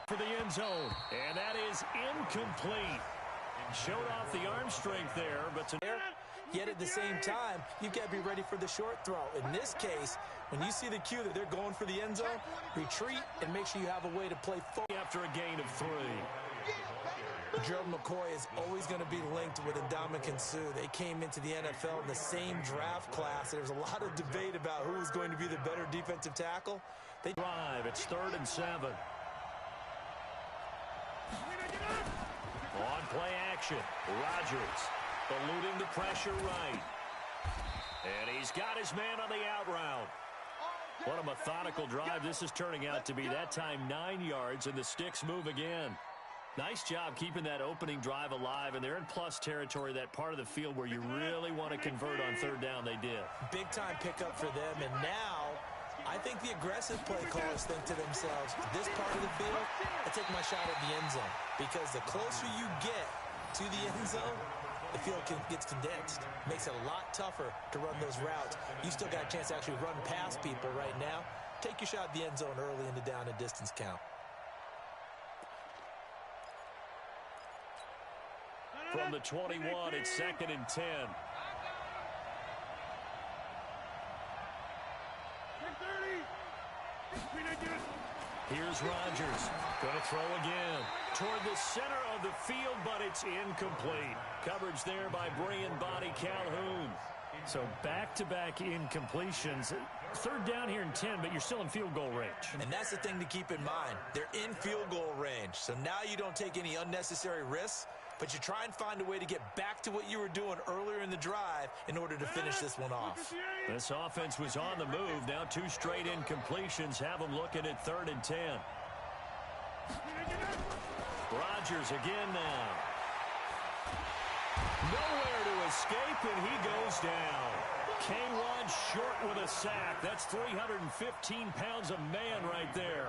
For the end zone, and that is incomplete. Showed off the arm strength there, but yet at the same time, you've got to be ready for the short throw. In this case, when you see the cue that they're going for the end zone, retreat and make sure you have a way to play forward. After a gain of 3. Gerald McCoy is always going to be linked with Ndamukong Suh. They came into the NFL in the same draft class. There's a lot of debate about who was going to be the better defensive tackle. They drive. It's 3rd and 7. On play action, Rodgers eluding the pressure right. And he's got his man on the out route. What a methodical drive this is turning out to be. That time 9 yards, and the sticks move again. Nice job keeping that opening drive alive, and they're in plus territory, that part of the field where you really want to convert on 3rd down. They did. Big-time pickup for them, and now I think the aggressive play callers think to themselves, this part of the field, I take my shot at the end zone. Because the closer you get to the end zone, the field gets condensed. Makes it a lot tougher to run those routes. You still got a chance to actually run past people right now. Take your shot at the end zone early in the down and distance count. From the 21, it's 2nd and 10. Here's Rodgers. Going to throw again. Toward the center of the field, but it's incomplete. Coverage there by Brian Body Calhoun. So back-to-back incompletions. 3rd down here and 10, but you're still in field goal range. And that's the thing to keep in mind. They're in field goal range. So now you don't take any unnecessary risks, but you try and find a way to get back to what you were doing earlier in the drive in order to finish this one off. This offense was on the move. Now 2 straight incompletions have them looking at 3rd and 10. Rodgers again now. Nowhere to escape, and he goes down. K-Rod short with a sack. That's 315 pounds of man right there.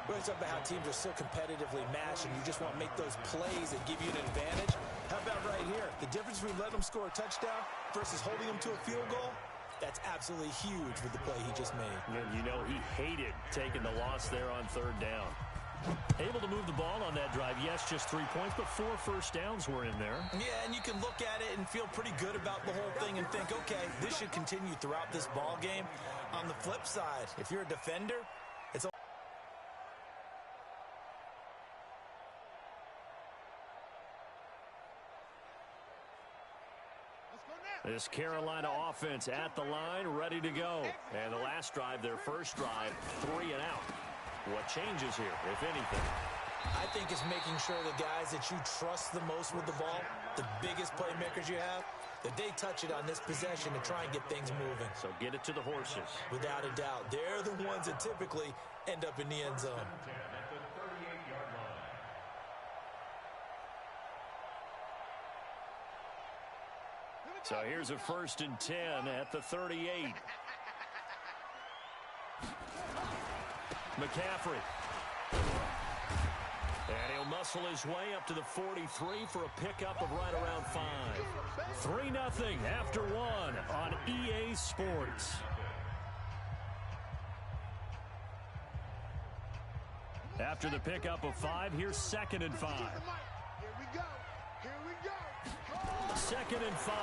We're talking about how teams are so competitively matched, and you just want to make those plays that give you an advantage. How about right here? The difference between letting them score a touchdown versus holding them to a field goal, that's absolutely huge with the play he just made. And you know he hated taking the loss there on 3rd down. Able to move the ball on that drive. Yes, just 3 points, but 4 first downs were in there. Yeah, and you can look at it and feel pretty good about the whole thing and think, okay, this should continue throughout this ball game. On the flip side, if you're a defender, it's a this Carolina offense at the line, ready to go. And the last drive, their first drive, 3 and out. What changes here, if anything? I think it's making sure the guys that you trust the most with the ball, the biggest playmakers you have, that they touch it on this possession to try and get things moving. So get it to the horses. Without a doubt. They're the ones that typically end up in the end zone. So here's a 1st and 10 at the 38. McCaffrey. And he'll muscle his way up to the 43 for a pickup of right around 5. 3-0 after 1 on EA Sports. After the pickup of 5, here's 2nd and 5. Here we go. Here we go. 2nd and 5.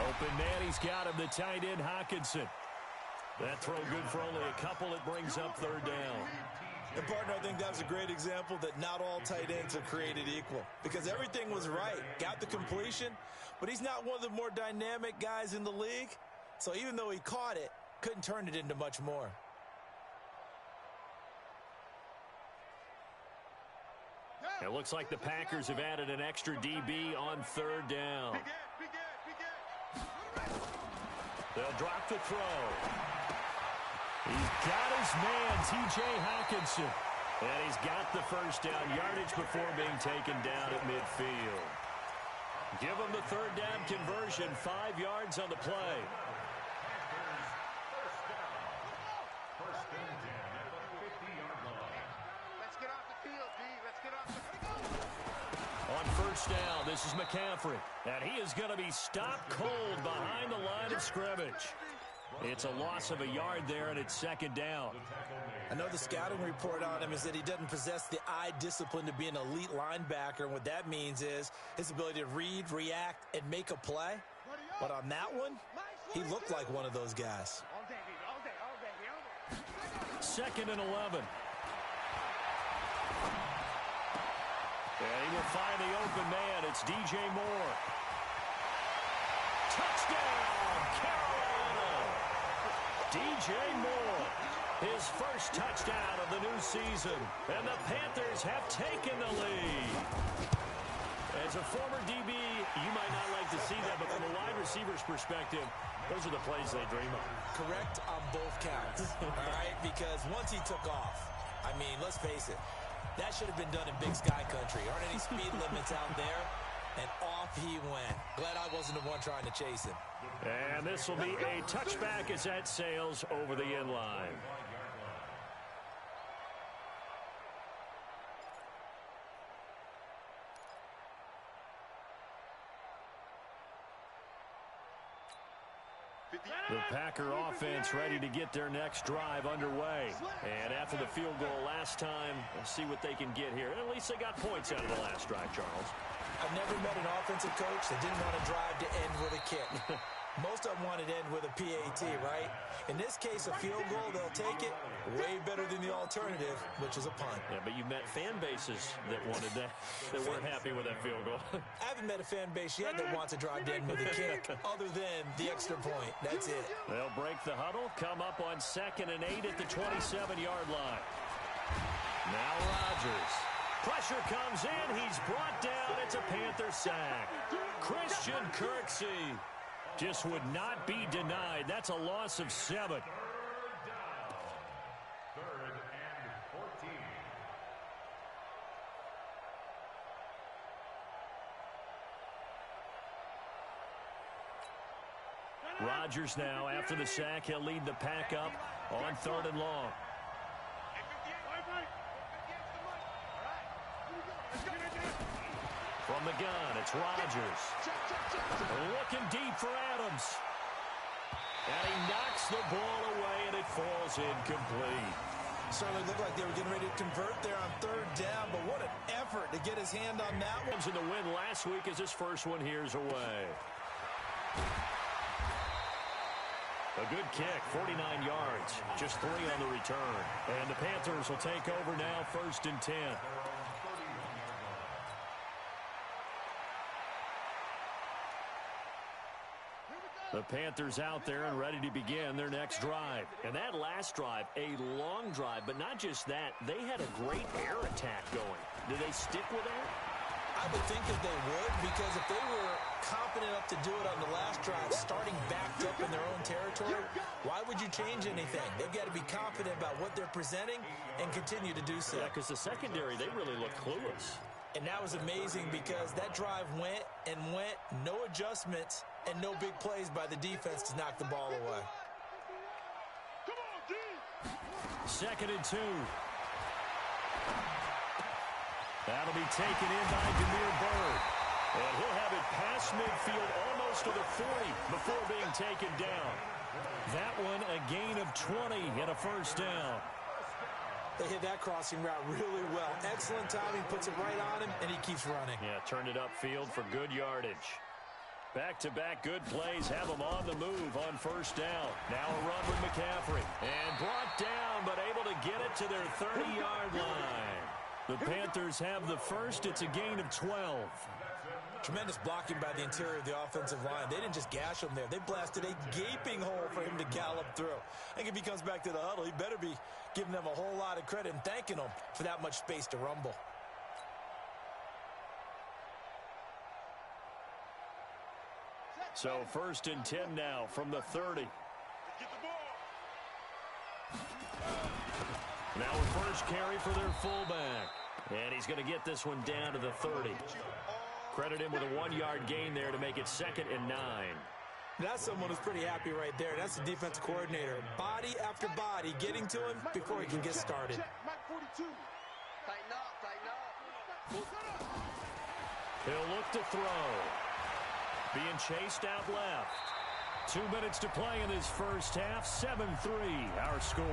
Open man, he's got him, the tight end Hockenson. That throw good for only a couple. It brings up 3rd down. And, partner, I think that was a great example that not all tight ends are created equal. Because everything was right. Got the completion, but he's not one of the more dynamic guys in the league. So even though he caught it, couldn't turn it into much more. It looks like the Packers have added an extra DB on 3rd down. They'll drop the throw. He's got his man, T.J. Hockenson. And he's got the first down yardage before being taken down at midfield. Give him the 3rd down conversion, 5 yards on the play. On 1st down, this is McCaffrey. And he is going to be stopped cold behind the line of scrimmage. It's a loss of a yard there, and it's second down. I know the scouting report on him is that he doesn't possess the eye discipline to be an elite linebacker. And what that means is his ability to read, react, and make a play. But on that one, he looked like one of those guys. Second and 11. And he will find the open man. It's DJ Moore. Touchdown, Carolina! DJ Moore, his first touchdown of the new season. And the Panthers have taken the lead. As a former DB, you might not like to see that, but from a wide receiver's perspective, those are the plays they dream of. Correct on both counts, all right? Because once he took off, I mean, let's face it, that should have been done in Big Sky Country. Aren't any speed limits out there? And off he went. Glad I wasn't the one trying to chase him. And this will be a touchback as that sails over the end line. The Packer offense ready to get their next drive underway. And after the field goal last time, we'll see what they can get here. At least they got points out of the last drive, Charles. I've never met an offensive coach that didn't want to drive to end with a kick. Most of them wanted to end with a PAT, right? In this case, a field goal, they'll take it. Way better than the alternative, which is a punt. Yeah, but you've met fan bases that wanted that, that weren't happy with that field goal. I haven't met a fan base yet that wants to drive to end with a kick, other than the extra point. That's it. They'll break the huddle, come up on 2nd and 8 at the 27-yard line. Now Rodgers. Pressure comes in. He's brought down. It's a Panther sack. Christian Kirksey just would not be denied. That's a loss of 7. Rodgers now, after the sack, he'll lead the pack up on 3rd and long. From the gun, it's Rodgers. Looking deep for Adams. And he knocks the ball away, and it falls incomplete. Certainly looked like they were getting ready to convert there on 3rd down, but what an effort to get his hand on that one. In the win last week as his first one here's away. A good kick, 49 yards, just 3 on the return. And the Panthers will take over now, 1st and 10. The Panthers out there and ready to begin their next drive. And that last drive, a long drive, but not just that. They had a great air attack going. Do they stick with that? I would think that they would, because if they were confident enough to do it on the last drive, starting backed up in their own territory, why would you change anything? They've got to be confident about what they're presenting and continue to do so. Yeah, because the secondary, they really look clueless. And that was amazing because that drive went and went, no adjustments, and no big plays by the defense to knock the ball away. 2nd and 2. That'll be taken in by Demir Bird. And he'll have it past midfield almost to the 40 before being taken down. That one a gain of 20 and a 1st down. They hit that crossing route really well. Excellent timing, puts it right on him, and he keeps running. Yeah, turned it upfield for good yardage. Back-to-back good plays have them on the move on 1st down. Now a run with McCaffrey. And brought down, but able to get it to their 30-yard line. The Panthers have the first. It's a gain of 12. Tremendous blocking by the interior of the offensive line. They didn't just gash him there. They blasted a gaping hole for him to gallop through. I think if he comes back to the huddle, he better be giving them a whole lot of credit and thanking them for that much space to rumble. So 1st and 10 now from the 30. Now a first carry for their fullback. And he's going to get this one down to the 30. Credit him with a 1-yard gain there to make it 2nd and 9. That's someone who's pretty happy right there. That's the defensive coordinator. Body after body getting to him before he can get started. He'll look to throw. Being chased out left. 2 minutes to play in this first half. 7-3 our score.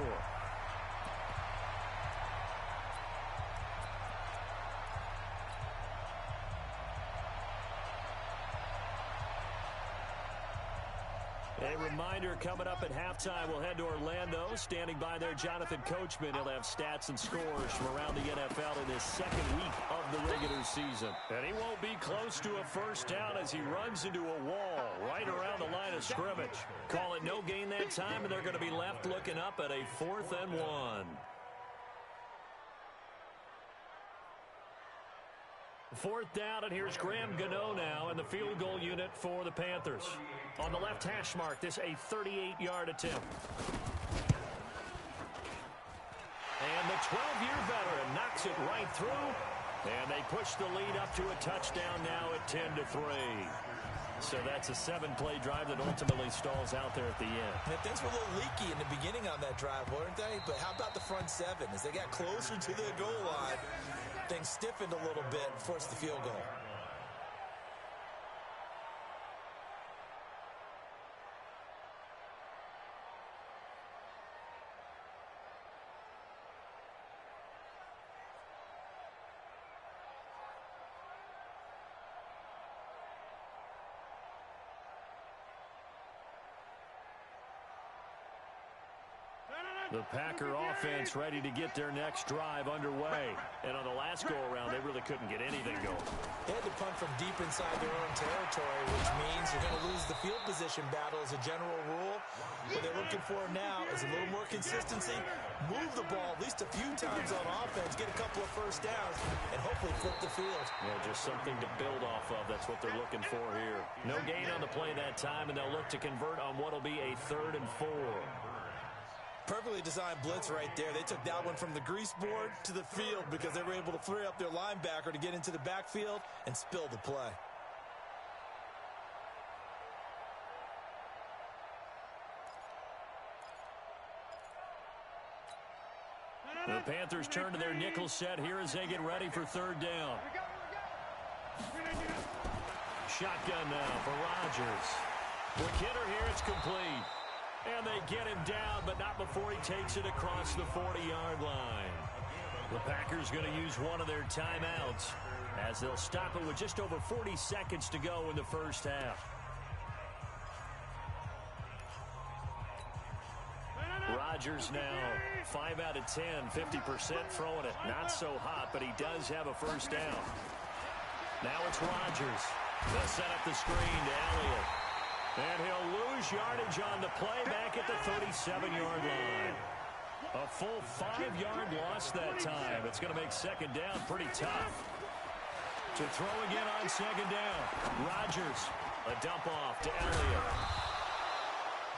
A reminder, coming up at halftime, we'll head to Orlando. Standing by there, Jonathan Coachman. He'll have stats and scores from around the NFL in his second week of the regular season. And he won't be close to a first down as he runs into a wall right around the line of scrimmage. Call it no gain that time, and they're going to be left looking up at a 4th and 1. 4th down, and here's Graham Gano now in the field goal unit for the Panthers. On the left hash mark, this a 38-yard attempt. And the 12-year veteran knocks it right through, and they push the lead up to a touchdown now at 10-3. So that's a 7-play drive that ultimately stalls out there at the end. And things were a little leaky in the beginning on that drive, weren't they? But how about the front 7? As they got closer to the goal line, things stiffened a little bit and forced the field goal. The Packer offense ready to get their next drive underway. And on the last go-around, they really couldn't get anything going. They had to punt from deep inside their own territory, which means you're going to lose the field position battle as a general rule. What they're looking for now is a little more consistency, move the ball at least a few times on offense, get a couple of first downs, and hopefully flip the field. Yeah, just something to build off of. That's what they're looking for here. No gain on the play that time, and they'll look to convert on what will be a 3rd and 4. Perfectly designed blitz right there. They took that one from the grease board to the field because they were able to free up their linebacker to get into the backfield and spill the play. The Panthers turn to their nickel set here as they get ready for 3rd down. Shotgun now for Rodgers. With Kidder here, it's complete. And they get him down, but not before he takes it across the 40-yard line. The Packers going to use one of their timeouts as they'll stop it with just over 40 seconds to go in the first half. Rodgers now 5 out of 10, 50% throwing it. Not so hot, but he does have a first down. Now it's Rodgers. They'll set up the screen to Elliott. And he'll lose yardage on the play back at the 37-yard line. A full 5-yard loss that time. It's going to make 2nd down pretty tough. To throw again on 2nd down. Rodgers, a dump off to Elliott.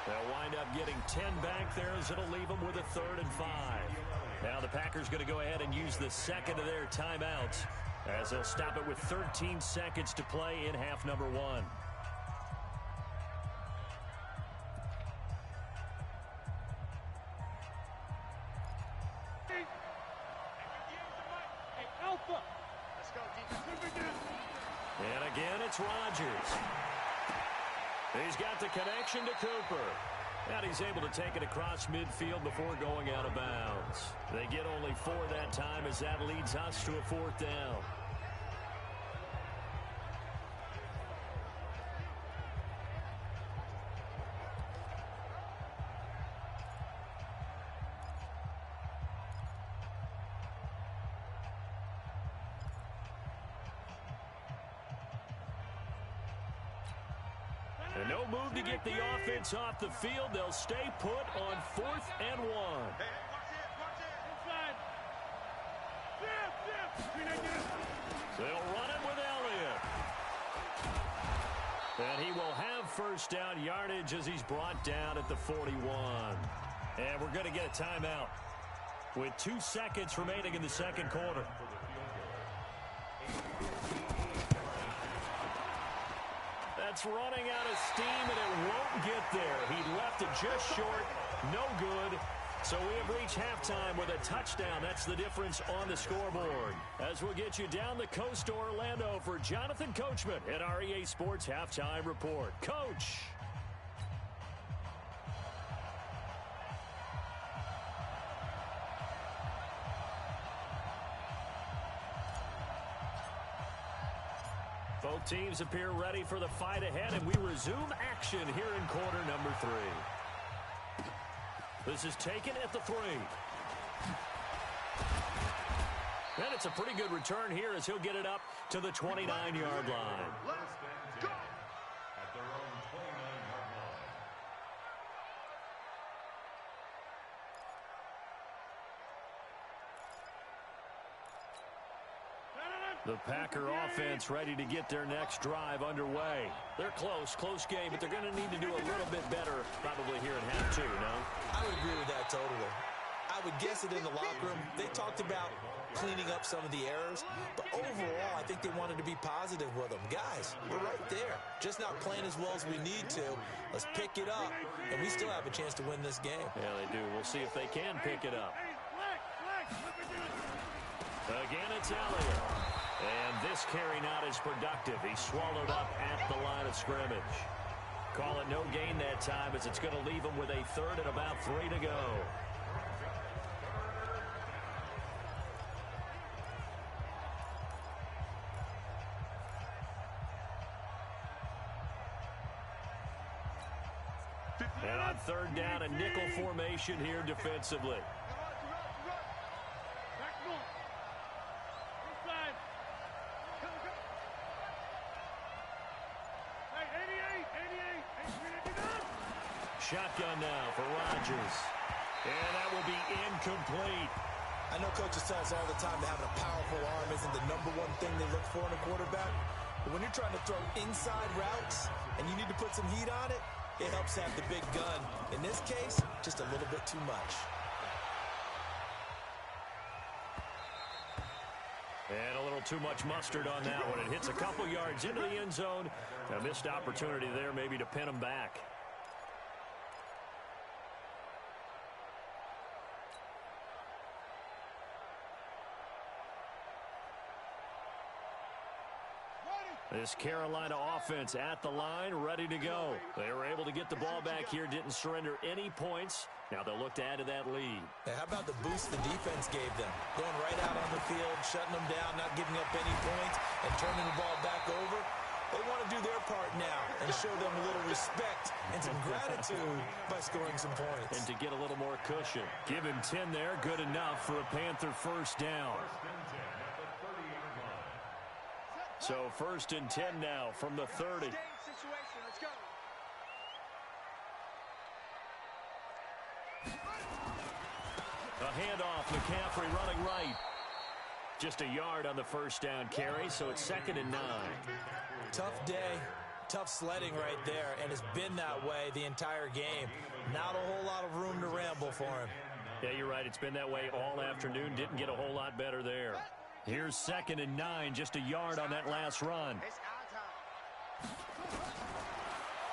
They'll wind up getting 10 back there as it'll leave them with a 3rd and 5. Now the Packers going to go ahead and use the second of their timeouts as they'll stop it with 13 seconds to play in half number 1. And again, it's Rodgers. He's got the connection to Cooper. And he's able to take it across midfield before going out of bounds. They get only 4 that time as that leads us to a 4th down. And no move to get the offense off the field. They'll stay put on 4th and 1. They'll run it with Elliott. And he will have first down yardage as he's brought down at the 41. And we're going to get a timeout with 2 seconds remaining in the second quarter. That's running out of steam, and it won't get there. He left it just short. No good. So we have reached halftime with a touchdown. That's the difference on the scoreboard. As we'll get you down the coast to Orlando for Jonathan Coachman at our EA Sports Halftime Report. Coach. Both teams appear ready for the fight ahead, and we resume action here in quarter number 3. This is taken at the 3. And it's a pretty good return here as he'll get it up to the 29-yard line. Let's go. At their own 29-yard line. The Packer offense ready to get their next drive underway. They're close game, but they're going to need to do a little bit better probably here in half 2, no? I would agree with that totally. I would guess it in the locker room. They talked about cleaning up some of the errors, but overall, I think they wanted to be positive with them. Guys, we're right there. Just not playing as well as we need to. Let's pick it up, and we still have a chance to win this game. Yeah, they do. We'll see if they can pick it up. Again, it's Elliott. And this carry not as productive. He's swallowed up at the line of scrimmage. Call it no gain that time as it's going to leave him with a third and about 3 to go. And on third down, a nickel formation here defensively. Shotgun now for Rodgers. And that will be incomplete. I know coaches tell us all the time that having a powerful arm isn't the #1 thing they look for in a quarterback. But when you're trying to throw inside routes and you need to put some heat on it, it helps have the big gun. In this case, just a little bit too much. And a little too much mustard on that one. It hits a couple yards into the end zone. A missed opportunity there maybe to pin him back. This Carolina offense at the line, ready to go. They were able to get the ball back here, didn't surrender any points. Now they'll look to add to that lead. Hey, how about the boost the defense gave them? Going right out on the field, shutting them down, not giving up any points, and turning the ball back over. They want to do their part now and show them a little respect and some gratitude by scoring some points. And to get a little more cushion. Give him 10 there, good enough for a Panther first down. So 1st and 10 now from the 30. A handoff, McCaffrey running right. Just a yard on the first down carry, so it's 2nd and 9. Tough day, tough sledding right there, and it's been that way the entire game. Not a whole lot of room to ramble for him. Yeah, you're right. It's been that way all afternoon. Didn't get a whole lot better there. Here's 2nd and 9, just a yard on that last run.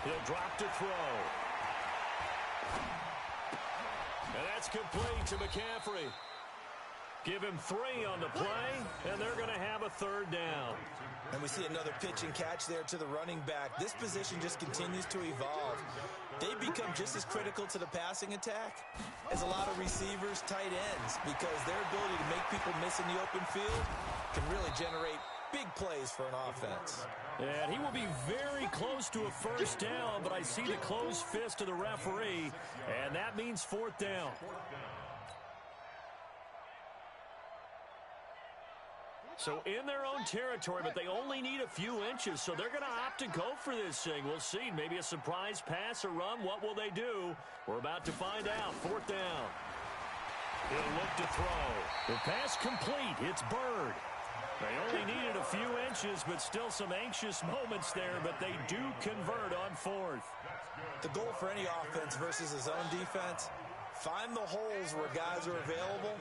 He'll drop to throw. And that's complete to McCaffrey. Give him 3 on the play, and they're going to have a 3rd down. And we see another pitch and catch there to the running back. This position just continues to evolve. They become just as critical to the passing attack as a lot of receivers, tight ends, because their ability to make people miss in the open field can really generate big plays for an offense. And he will be very close to a first down, but I see the closed fist of the referee, and that means 4th down. So in their own territory, but they only need a few inches, so they're going to opt to go for this thing. We'll see. Maybe a surprise pass or run. What will they do? We're about to find out. 4th down. He'll look to throw. The pass complete. It's Bird. They only needed a few inches, but still some anxious moments there, but they do convert on 4th. The goal for any offense versus his own defense, find the holes where guys are available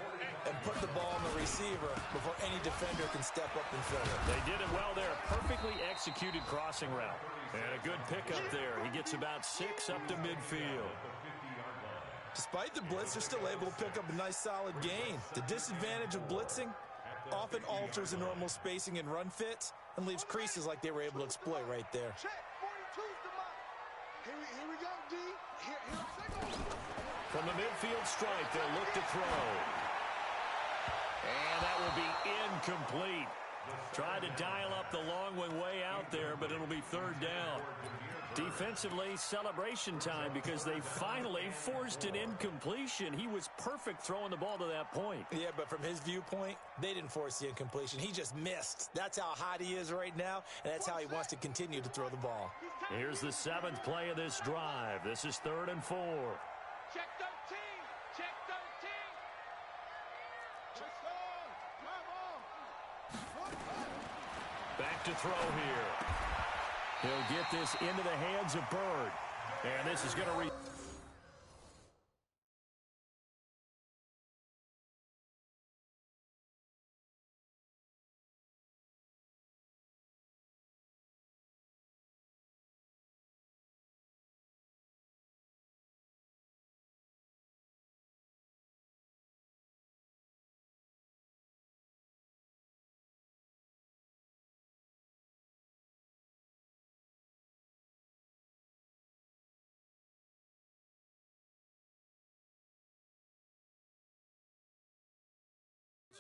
and put the ball on the receiver before any defender can step up and fill it. They did it well there. Perfectly executed crossing route. And a good pickup there. He gets about 6 up to midfield. Despite the blitz, they're still able to pick up a nice solid gain. The disadvantage of blitzing often alters the normal spacing and run fits and leaves creases like they were able to exploit right there. Here we go, D. From the midfield stripe, they'll look to throw. And that will be incomplete. Tried to dial up the long way out there, but it'll be third down. Defensively, celebration time because they finally forced an incompletion. He was perfect throwing the ball to that point. Yeah, but from his viewpoint, they didn't force the incompletion. He just missed. That's how hot he is right now, and that's how he wants to continue to throw the ball. Here's the 7th play of this drive. This is 3rd and 4. Check 13. Check 13. Back to throw here. He'll get this into the hands of Bird. And this is going to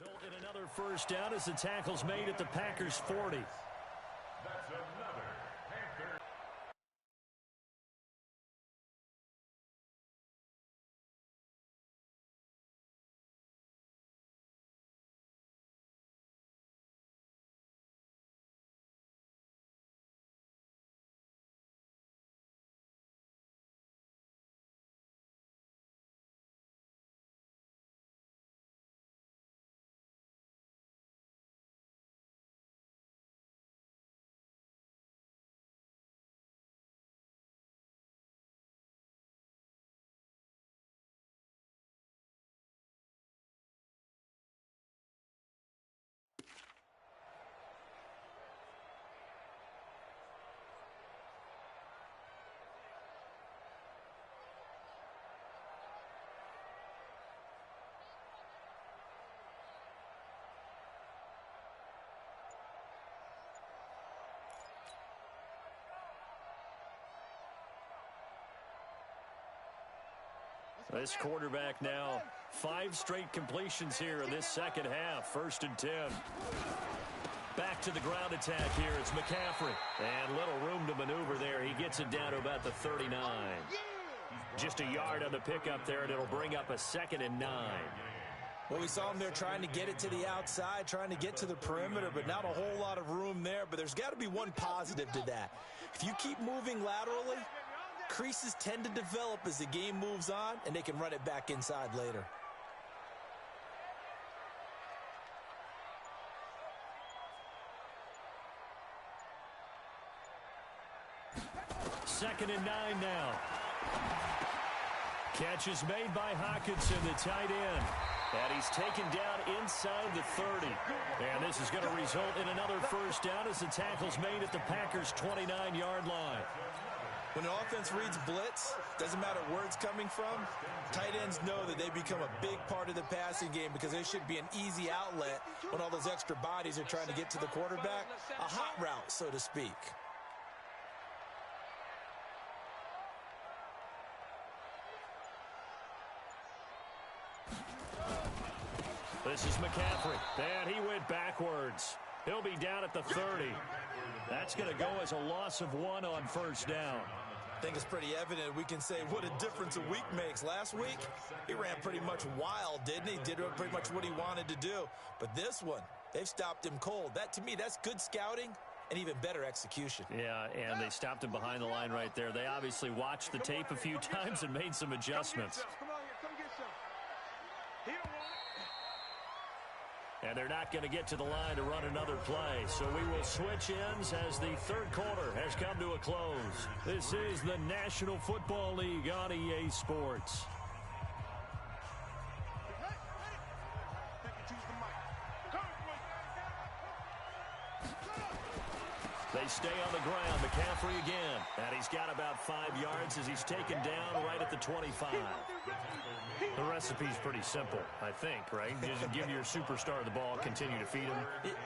result in another first down as the tackle's made at the Packers' 40. That's another Panther. This quarterback now 5 straight completions here in this second half. 1st and 10. Back to the ground attack here. It's McCaffrey. And little room to maneuver there. He gets it down to about the 39. Just a yard on the pickup there, and it'll bring up a 2nd and 9. Well, we saw him there trying to get it to the outside, trying to get to the perimeter, but not a whole lot of room there. But there's got to be one positive to that. If you keep moving laterally, creases tend to develop as the game moves on, and they can run it back inside later. Second and 9 now. Catch is made by Hawkinson, the tight end. And he's taken down inside the 30. And this is going to result in another first down as the tackle's made at the Packers' 29-yard line. When the offense reads blitz, doesn't matter where it's coming from, tight ends know that they become a big part of the passing game because they should be an easy outlet when all those extra bodies are trying to get to the quarterback. A hot route, so to speak. This is McCaffrey. And he went backwards. He'll be down at the 30. That's going to go as a loss of 1 on first down. I think it's pretty evident we can say what a difference a week makes. Last week, he ran pretty much wild, didn't he? Did pretty much what he wanted to do. But this one, they've stopped him cold. That, to me, that's good scouting and even better execution. Yeah, and they stopped him behind the line right there. They obviously watched the tape a few times and made some adjustments. Come on here, come get some. He don't want it. And they're not going to get to the line to run another play. So we will switch ends as the third quarter has come to a close. This is the National Football League on EA Sports. They stay on the ground. McCaffrey again. And he's got about 5 yards as he's taken down right at the 25. The recipe's pretty simple, I think, right? Just give your superstar the ball, continue to feed him.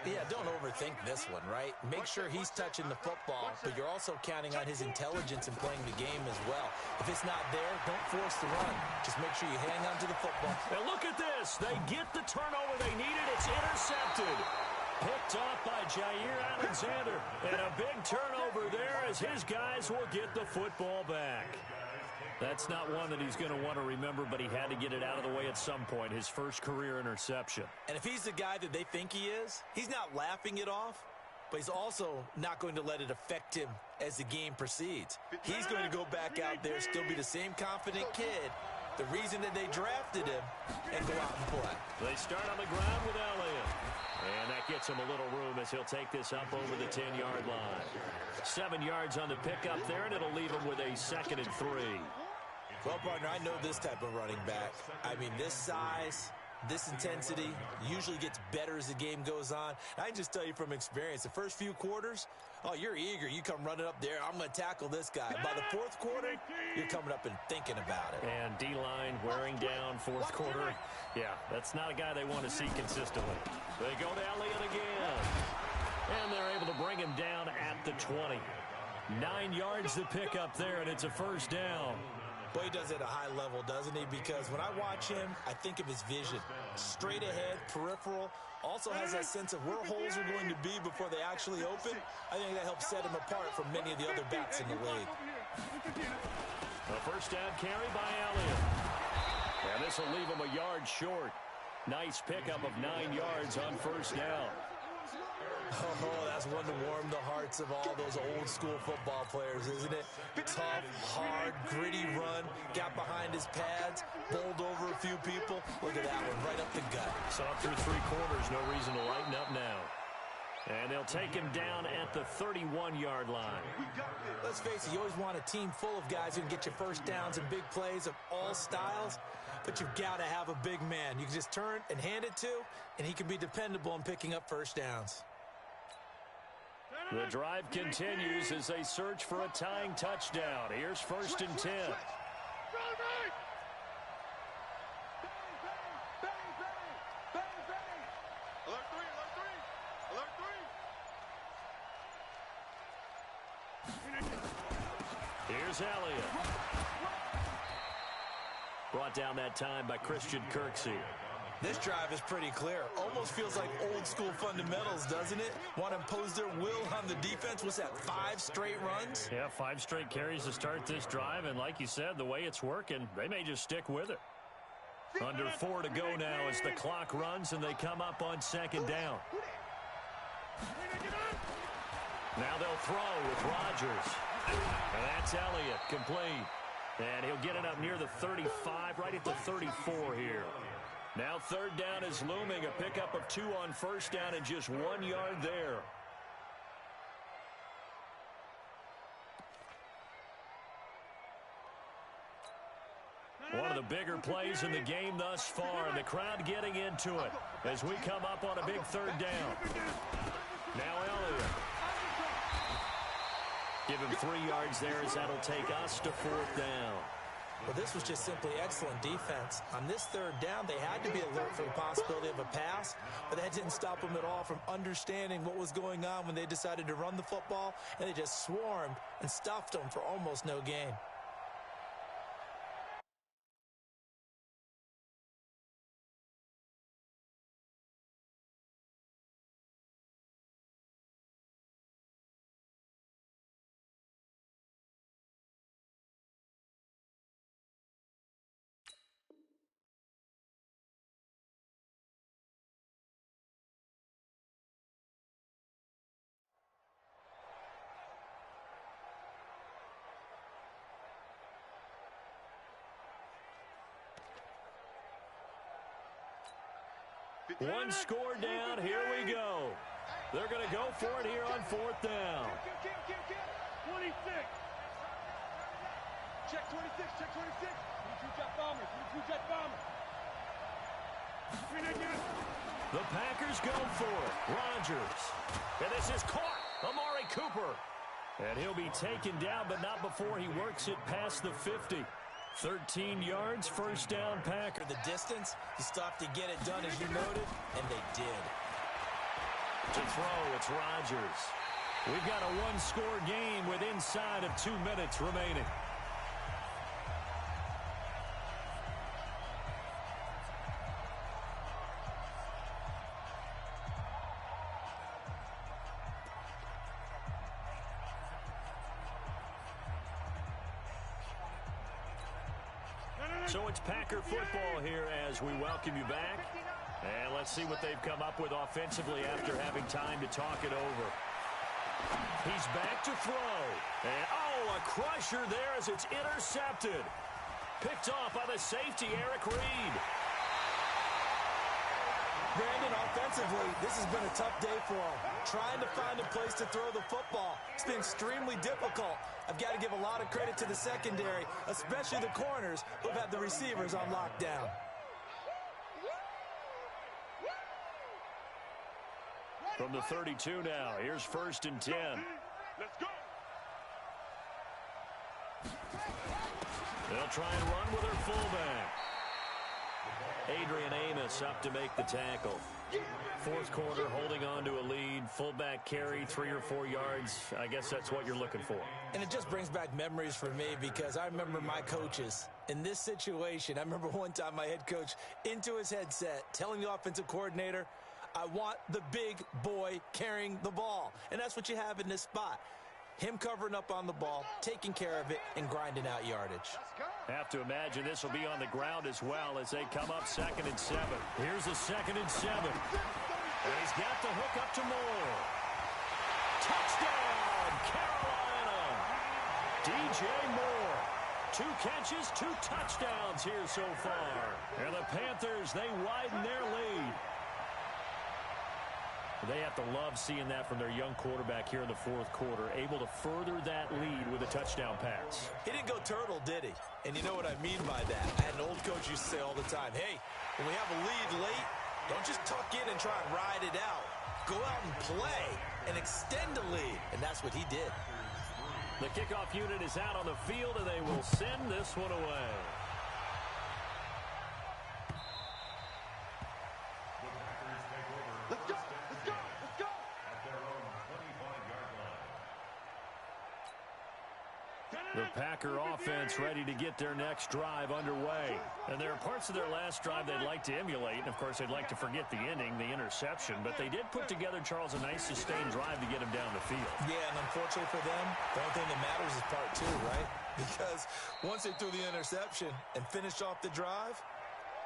Yeah, don't overthink this one, right? Make sure he's touching the football, but you're also counting on his intelligence in playing the game as well. If it's not there, don't force the run. Just make sure you hang on to the football. And look at this. They get the turnover they needed. It's intercepted. Picked off by Jair Alexander. And a big turnover there as his guys will get the football back. That's not one that he's going to want to remember, but he had to get it out of the way at some point, his first career interception. And if he's the guy that they think he is, he's not laughing it off, but he's also not going to let it affect him as the game proceeds. He's going to go back out there, still be the same confident kid, the reason that they drafted him, and go out and play. They start on the ground with Elliott. And that gets him a little room as he'll take this up over the 10-yard line. 7 yards on the pickup there, and it'll leave him with a 2nd and 3. Well, partner, I know this type of running back. I mean, this size, this intensity usually gets better as the game goes on. I can just tell you from experience, the first few quarters, oh, you're eager. You come running up there, I'm going to tackle this guy. By the fourth quarter, you're coming up and thinking about it. And D-line wearing down fourth quarter. Yeah, that's not a guy they want to see consistently. They go to Elliott again. And they're able to bring him down at the 20. 9 yards to pick up there, and it's a first down. Boy, he does it at a high level, doesn't he? Because when I watch him, I think of his vision. Straight ahead, peripheral. Also has that sense of where holes are going to be before they actually open. I think that helps set him apart from many of the other backs in the league. A first down carry by Elliott. And this will leave him a yard short. Nice pickup of 9 yards on first down. Oh, that's one to warm the hearts of all those old school football players, isn't it? Tough, hard, gritty run, got behind his pads, bowled over a few people. Look at that one, right up the gut. Saw through 3 quarters, no reason to lighten up now. And they'll take him down at the 31-yard line. Let's face it, you always want a team full of guys who can get you first downs and big plays of all styles, but you've got to have a big man you can just turn and hand it to, and he can be dependable in picking up first downs. The drive continues as they search for a tying touchdown. Here's 1st and 10. Here's Elliott. Brought down that time by Christian Kirksey. This drive is pretty clear. Almost feels like old school fundamentals, doesn't it? Want to impose their will on the defense. What's that, 5 straight runs? Yeah, 5 straight carries to start this drive. And like you said, the way it's working, they may just stick with it. Under 4 to go now as the clock runs and they come up on 2nd down. Now they'll throw with Rodgers. And that's Elliott, complete. And he'll get it up near the 35, right at the 34 here. Now 3rd down is looming, a pickup of 2 on first down and just 1 yard there. One of the bigger plays in the game thus far, and the crowd getting into it as we come up on a big 3rd down. Now Elliott. Give him 3 yards there as that'll take us to 4th down. Well, this was just simply excellent defense. On this 3rd down, they had to be alert for the possibility of a pass, but that didn't stop them at all from understanding what was going on when they decided to run the football, and they just swarmed and stuffed them for almost no gain. One score down. Here we go. They're going to go for it here on 4th down. 26. Check 26. Check 26. 22 jet bombers. 22 jet bombers. The Packers go for it. Rodgers. And this is caught. Amari Cooper. And he'll be taken down, but not before he works it past the 50. 13 yards, first down, Packer. The distance, you stopped to get it done, as you noted, and they did. To throw, it's Rodgers. We've got a one-score game with inside of 2 minutes remaining. So it's Packer football here as we welcome you back. And let's see what they've come up with offensively after having time to talk it over. He's back to throw. And, a crusher there as it's intercepted. Picked off by the safety, Eric Reed. Brandon, offensively, this has been a tough day for him. Trying to find a place to throw the football. It's been extremely difficult. I've got to give a lot of credit to the secondary, especially the corners who've had the receivers on lockdown. From the 32 now, here's 1st and 10. Let's go. They'll try and run with their fullback. Adrian Amos up to make the tackle. 4th quarter, holding on to a lead. Fullback carry, 3 or 4 yards. I guess that's what you're looking for. And it just brings back memories for me because I remember my coaches in this situation. I remember one time my head coach into his headset telling the offensive coordinator, I want the big boy carrying the ball. And that's what you have in this spot. Him covering up on the ball, taking care of it, and grinding out yardage. Have to imagine this will be on the ground as well as they come up 2nd and 7. Here's a 2nd and 7. And he's got the hook up to Moore. Touchdown, Carolina. DJ Moore. 2 catches, 2 touchdowns here so far. And the Panthers, they widen their lead. They have to love seeing that from their young quarterback here in the 4th quarter, able to further that lead with a touchdown pass. He didn't go turtle, did he? And you know what I mean by that. I had an old coach used to say all the time, hey, when we have a lead late, don't just tuck in and try and ride it out. Go out and play and extend the lead. And that's what he did. The kickoff unit is out on the field, and they will send this one away. Let's go. Let's go. Let's go. At their own 25-yard line. The Packer offense ready to get their next drive underway. And there are parts of their last drive they'd like to emulate. And, of course, they'd like to forget the ending, the interception. But they did put together, Charles, a nice sustained drive to get him down the field. Yeah, and unfortunately for them, the only thing that matters is part 2, right? Because once they threw the interception and finished off the drive,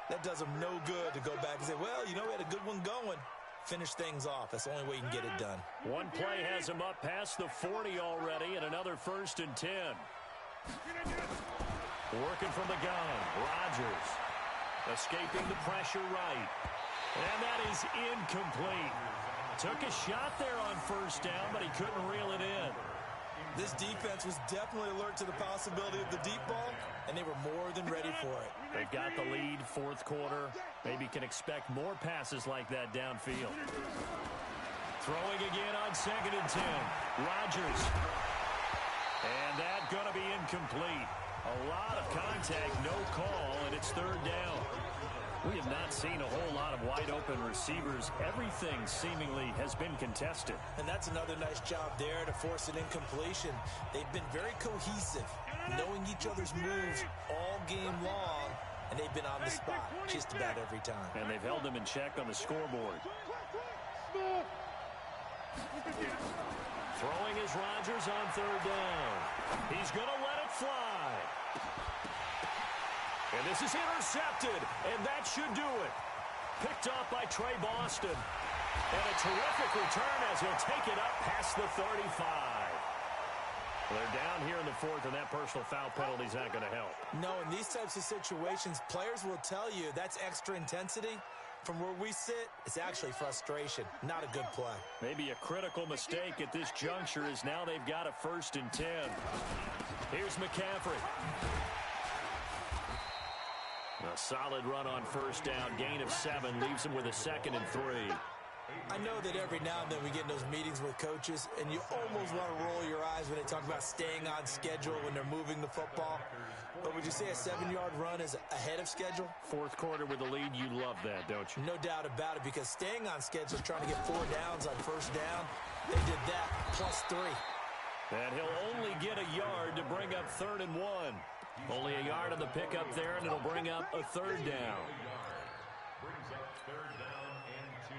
that does them no good to go back and say, well, you know, we had a good one going. Finish things off. That's the only way you can get it done. One play has him up past the 40 already, and another 1st and 10. Working from the gun, Rodgers. Escaping the pressure right. And that is incomplete. Took a shot there on 1st down, but he couldn't reel it in. This defense was definitely alert to the possibility of the deep ball, and they were more than ready for it. They've got the lead, 4th quarter. Maybe can expect more passes like that downfield. Throwing again on 2nd and 10. Rodgers. And that going to be incomplete. A lot of contact, no call, and it's 3rd down. We have not seen a whole lot of wide-open receivers. Everything seemingly has been contested. And that's another nice job there to force an incompletion. They've been very cohesive, knowing each other's moves all game long, and they've been on the spot just about every time. And they've held them in check on the scoreboard. Throwing is Rodgers on 3rd down. He's going to let it fly. And this is intercepted, and that should do it. Picked off by Trey Boston. And a terrific return as he'll take it up past the 35. Well, they're down here in the 4th, and that personal foul penalty is not going to help. No, in these types of situations, players will tell you that's extra intensity. From where we sit, it's actually frustration, not a good play. Maybe a critical mistake at this juncture is now they've got a 1st and 10. Here's McCaffrey. A solid run on 1st down. Gain of 7 leaves him with a 2nd and 3. I know that every now and then we get in those meetings with coaches, and you almost want to roll your eyes when they talk about staying on schedule when they're moving the football. But would you say a 7-yard run is ahead of schedule? 4th quarter with the lead, you love that, don't you? No doubt about it, because staying on schedule, trying to get 4 downs on 1st down, they did that plus 3. And he'll only get a yard to bring up 3rd and 1. Only a yard on the pickup there, and it'll bring up a 3rd down. Brings up 3rd down and 2.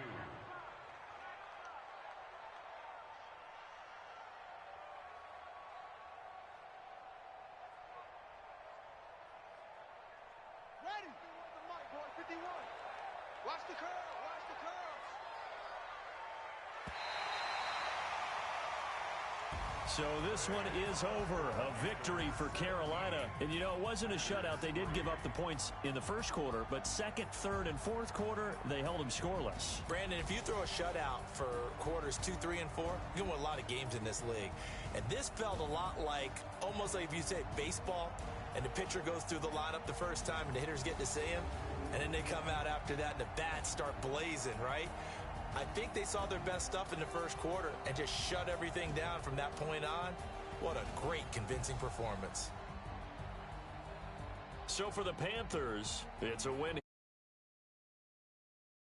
Watch the curl. Watch the curl. So this one is over. A victory for Carolina. And, you know, it wasn't a shutout. They did give up the points in the first quarter, but second, third, and fourth quarter, they held them scoreless. Brandon, if you throw a shutout for quarters 2, 3, and 4, you can win a lot of games in this league. And this felt a lot like, almost like if you say baseball, and the pitcher goes through the lineup the first time, and the hitters get to see him, and then they come out after that, and the bats start blazing, right? I think they saw their best stuff in the first quarter and just shut everything down from that point on. What a great, convincing performance. So for the Panthers, it's a win